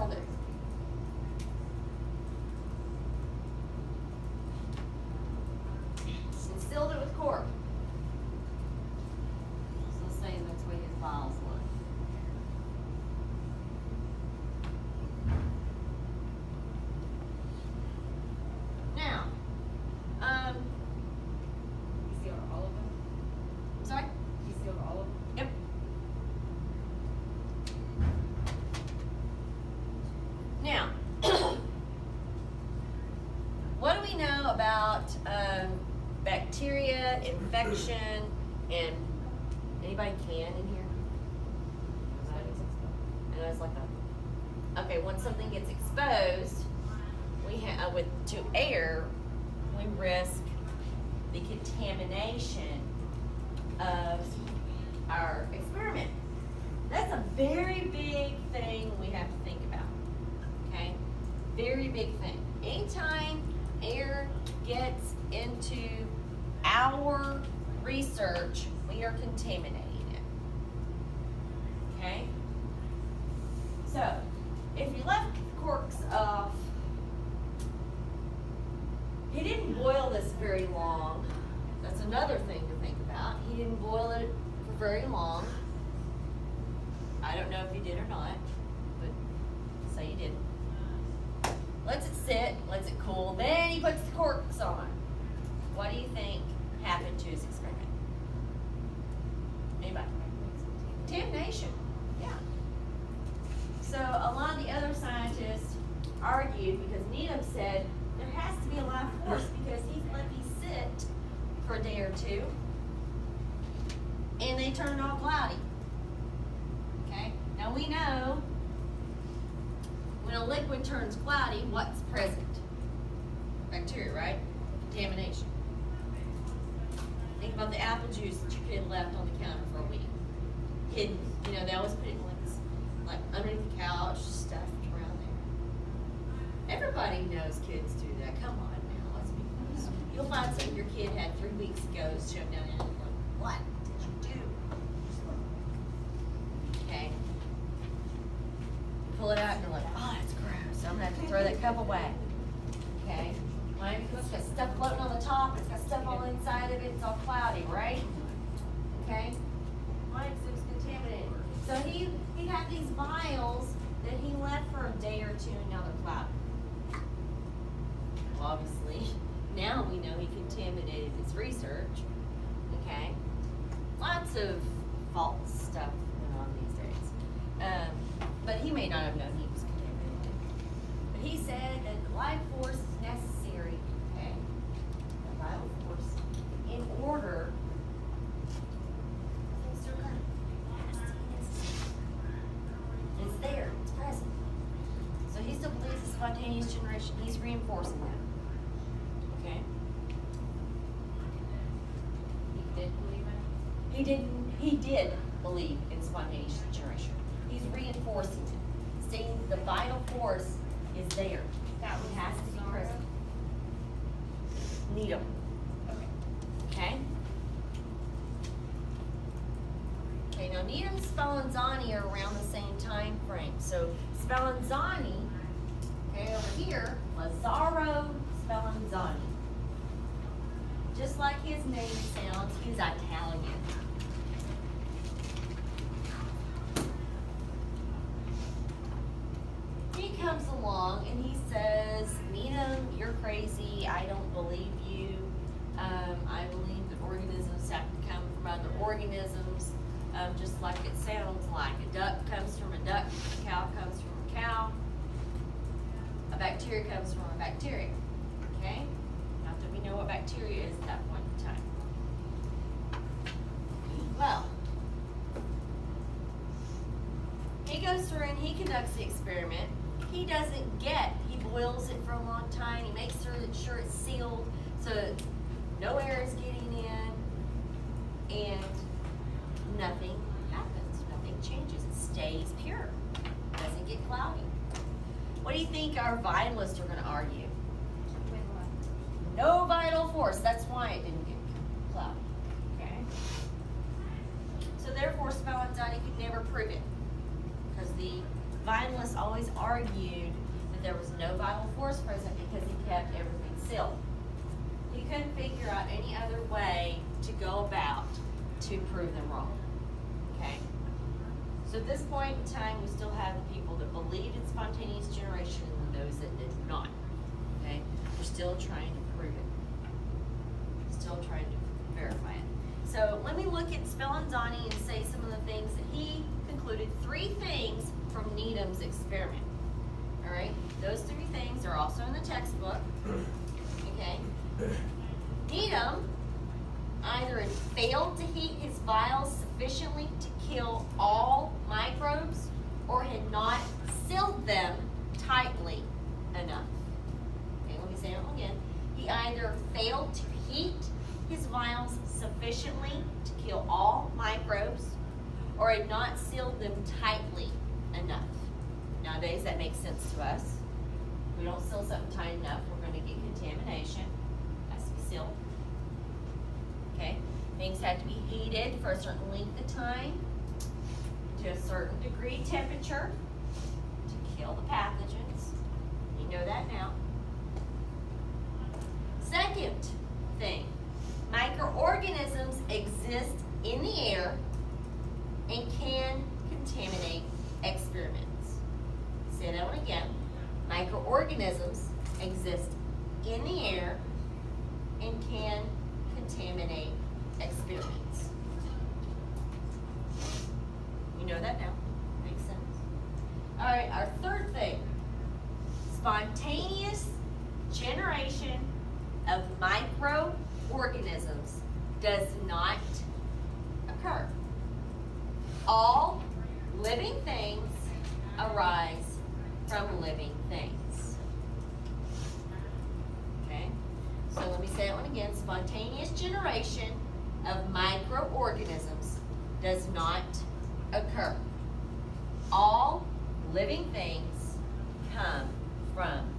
sealed it. And sealed it with cork. So let's say that's the way his vials look. Now, You sealed all of them? sorry? You sealed all of them? Yep. Now, what do we know about bacteria, infection, and anybody can in here? I know it's like a, okay, when something gets exposed, we have to air, we risk the contamination of our experiment. That's a very big thing we have to think about. Okay, very big thing. Anytime air gets into our research, we are contaminating it. Okay? So, if you left the corks off, he didn't boil this very long. That's another thing to think about. He didn't boil it for very long. I don't know if he did or not, but say he didn't. Lets it sit, lets it cool, then he puts the corks on. What do you think happened to his experiment? Anybody? Contamination, yeah. So a lot of the other scientists argued, because Needham said there has to be a live force because he's let these sit for a day or two and they turn all cloudy. Okay, now we know when a liquid turns cloudy, what's present? Bacteria, right? Contamination. Think about the apple juice that your kid left on the counter for a week. Hidden. You know, they always put it in like underneath the couch, stuffed around there. Everybody knows kids do that. Come on now, let's be honest. You'll find something your kid had 3 weeks ago shoved down in, like, what did you do? Okay. Pull it out and you're like, oh, that's gross. I'm gonna have to throw that cup away. Okay? Why? Because it's got stuff floating on the top, it's got stuff all inside of it, it's all cloudy, right? Okay? Why? Because it was contaminated. So he had these vials that he left for a day or two and now they're cloudy. Well, obviously, now we know he contaminated his research. Okay? Lots of false stuff going on these days. But he may not have known he was contaminated. But he said that the life force is necessary, okay? The vital force, in order things to occur. It's there, it's present. So he still believes in spontaneous generation. He's reinforcing that. Okay? He did believe it? He did believe in spontaneous generation. He's reinforcing it, saying the vital force is there. That It has to be present. Needham. Okay? Okay, now Needham and Spallanzani are around the same time frame. So Spallanzani, okay, over here, Lazzaro Spallanzani. Just like his name sounds, he's Italian. He comes along and he says, Needham, you're crazy. I don't believe you. I believe that organisms have to come from other organisms, just like it sounds like. A duck comes from a duck, a cow comes from a cow, a bacteria comes from a bacteria. Okay? Not that we know what bacteria is at that point in time. Well, he goes through and he conducts the experiment. He doesn't he boils it for a long time. He makes sure it's sealed so no air is getting in and nothing happens. Nothing changes. It stays pure. It doesn't get cloudy. What do you think our vitalists are going to argue? No vital force. That's why it didn't get cloudy. Okay? So therefore, Spallanzani could never prove it because the vitalists always argued that there was no vital force present because he kept everything sealed. He couldn't figure out any other way to go about to prove them wrong. Okay? So at this point in time, we still have the people that believed in spontaneous generation and those that did not. Okay? We're still trying to prove it. Still trying to verify it. So let me look at Spallanzani and say some of the things that he concluded. 3 things from Needham's experiment. All right? Those 3 things are also in the textbook. Okay? Needham either had failed to heat his vials sufficiently to kill all microbes or had not sealed them tightly enough. Okay, let me say it again. He either failed to heat his vials sufficiently to kill all microbes or had not sealed them tightly enough. Nowadays that makes sense to us. If we don't seal something tight enough, we're going to get contamination. It has to be sealed. Okay? Things have to be heated for a certain length of time to a certain degree temperature to kill the pathogens. You know that now. Second thing, microorganisms exist in the air and can contaminate experiments. Say that one again. Microorganisms exist in the air and can contaminate experiments. You know that now. Makes sense. All right, our third thing. Spontaneous generation of microorganisms does not occur. All living things arise from living things. Okay? So let me say that one again. Spontaneous generation of microorganisms does not occur. All living things come from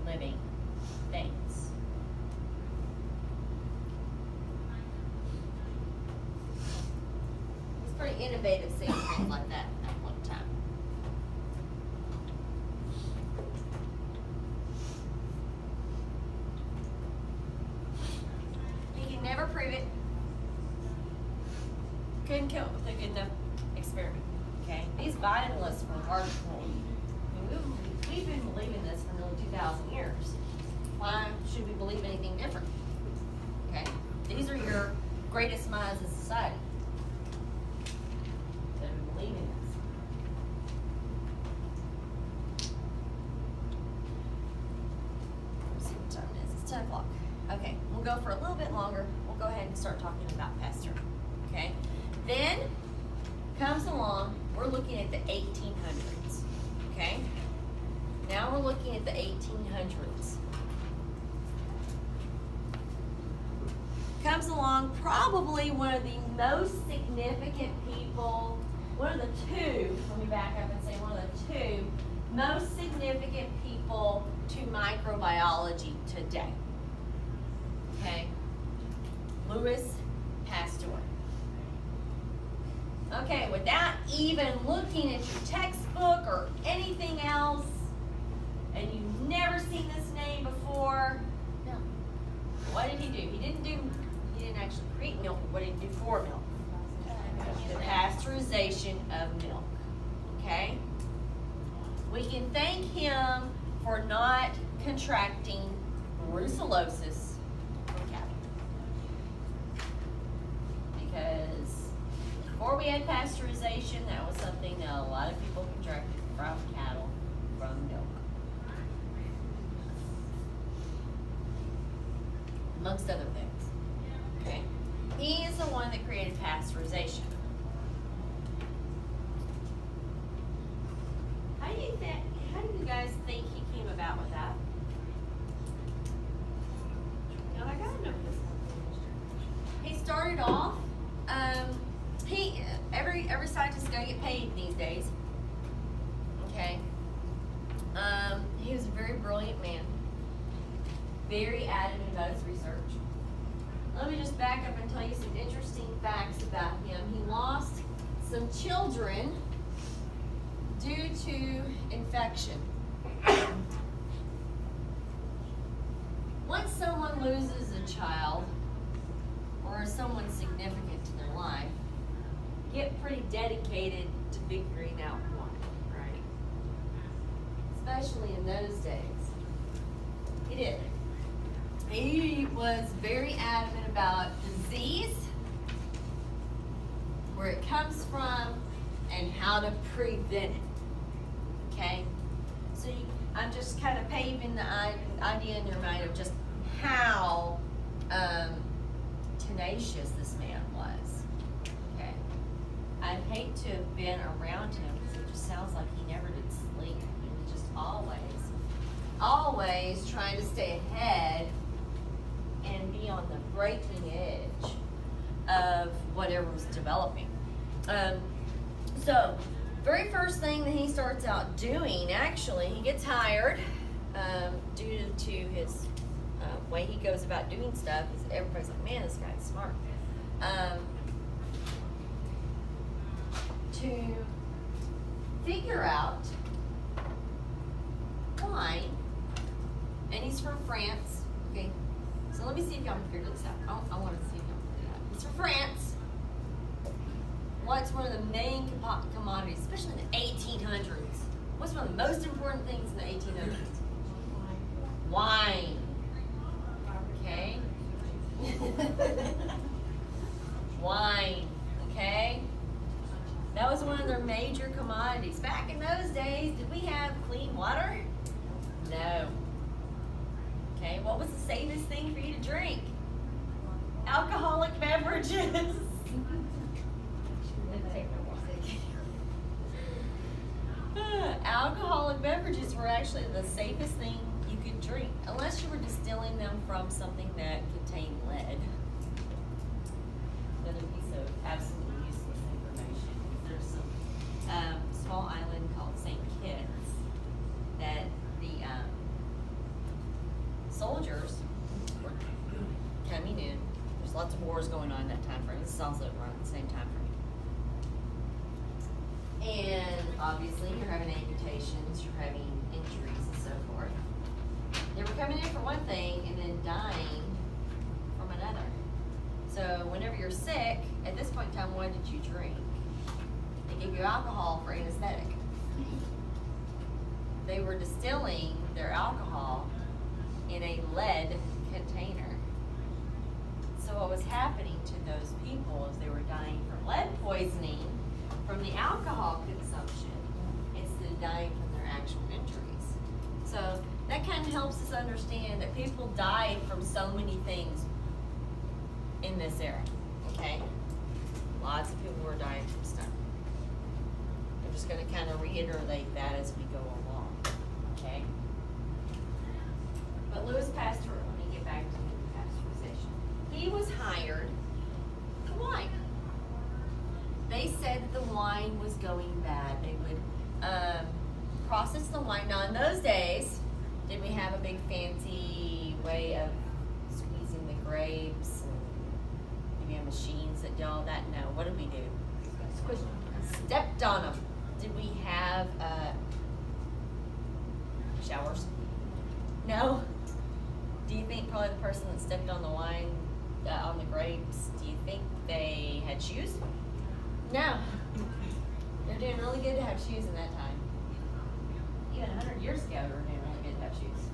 living things. It's pretty innovative saying things like that at one time. You can never prove it. Couldn't come up with a good enough experiment. Okay? These vitalists were hardcore. We've been believing this for nearly 2,000 years. Why should we believe anything different? Okay? These are your greatest minds in society that believe in this. Let's see what time it is. It's 10 o'clock. Okay, we'll go for a little bit longer. We'll go ahead and start talking about Pasteur. Okay? Then comes along, we're looking at the 1800s. Okay? Now we're looking at the 1800s. Comes along probably one of the most significant people, one of the 2, let me back up and say one of the 2 most significant people to microbiology today. Okay? Louis Pasteur. Okay, without even looking at your textbook or anything else, and you've never seen this name before, no. What did he do? He didn't actually create milk, but what did he do for milk? The pasteurization of milk. Okay? We can thank him for not contracting brucellosis from cattle. Because before we had pasteurization, that was something that a lot of people contracted from cattle, from milk. Amongst other things. Okay? He is the one that created pasteurization. How do you guys think he came about with that? Now I gotta know this. He started off, every scientist is gonna get paid these days. Okay? He was a very brilliant man. Very adamant about his research. Let me just back up and tell you some interesting facts about him. He lost some children due to infection. Once someone loses a child or someone significant to their life, get pretty dedicated to figuring out why, right? Especially in those days. He did. He was very adamant about disease, where it comes from, and how to prevent it. Okay? So I'm just kind of paving the idea in your mind of just how tenacious this man was. Okay? I'd hate to have been around him because it just sounds like he never did sleep. He was just always trying to stay ahead and be on the breaking edge of whatever was developing. So, very first thing that he starts out doing, actually, he gets hired due to his way he goes about doing stuff. Everybody's like, man, this guy's smart. To figure out why, and he's from France. Okay, so let me see if y'all can figure this out. I want to see if y'all can figure it out. He's from France. What's one of the main commodities, especially in the 1800s? What's one of the most important things in the 1800s? Wine. Okay? Wine. Okay? That was one of their major commodities. Back in those days, did we have clean water? No. Okay, what was the safest thing for you to drink? Alcoholic beverages. Alcoholic beverages were actually the safest thing you could drink, unless you were distilling them from something that contained lead. Another piece of absolutely useless information. There's some small island called St. Kitts that the soldiers were coming in. There's lots of wars going on in that time frame. This is also around the same time frame. And obviously you're having amputations, you're having injuries and so forth. They were coming in for one thing and then dying from another. So whenever you're sick, at this point in time, what did you drink? They give you alcohol for anesthetic. They were distilling their alcohol in a lead container. So what was happening to those people is they were dying from lead poisoning from the alcohol consumption instead of dying from their actual injuries. So that kind of helps us understand that people died from so many things in this era, okay? Lots of people were dying from stuff. I'm just going to kind of reiterate that as we go along, okay? But Louis Pasteur, let me get back to the pasteurization. He was hired for wine. They said that the wine was going bad. They would process the wine. Now, in those days, did we have a big fancy way of squeezing the grapes? Did we have machines that did all that? No. What did we do? Stepped on them. Did we have showers? No. Do you think probably the person that stepped on the wine, on the grapes, do you think they had shoes? No. They're doing really good to have shoes in that time. Even 100 years ago, they were doing really good to have shoes.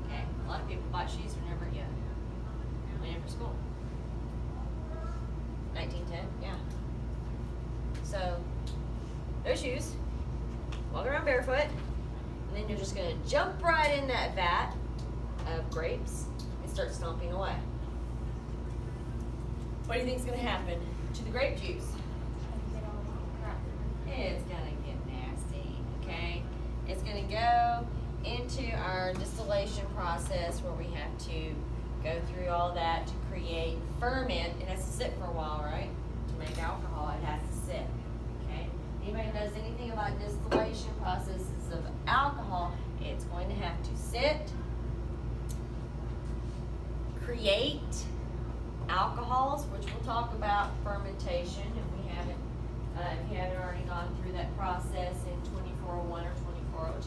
Okay, a lot of people bought shoes whenever you went in for school. 1910, yeah. So, no shoes, walk around barefoot, and then you're just gonna jump right in that vat of grapes and start stomping away. What do you think is gonna happen to the grape juice? It's gonna get nasty, okay? It's gonna go into our distillation process where we have to go through all that to create ferment. It has to sit for a while, right? To make alcohol, it has to sit, okay? Anybody who knows anything about distillation processes of alcohol, it's going to have to sit, create alcohols, which we'll talk about fermentation if we haven't If you haven't already gone through that process in 2401 or 2402.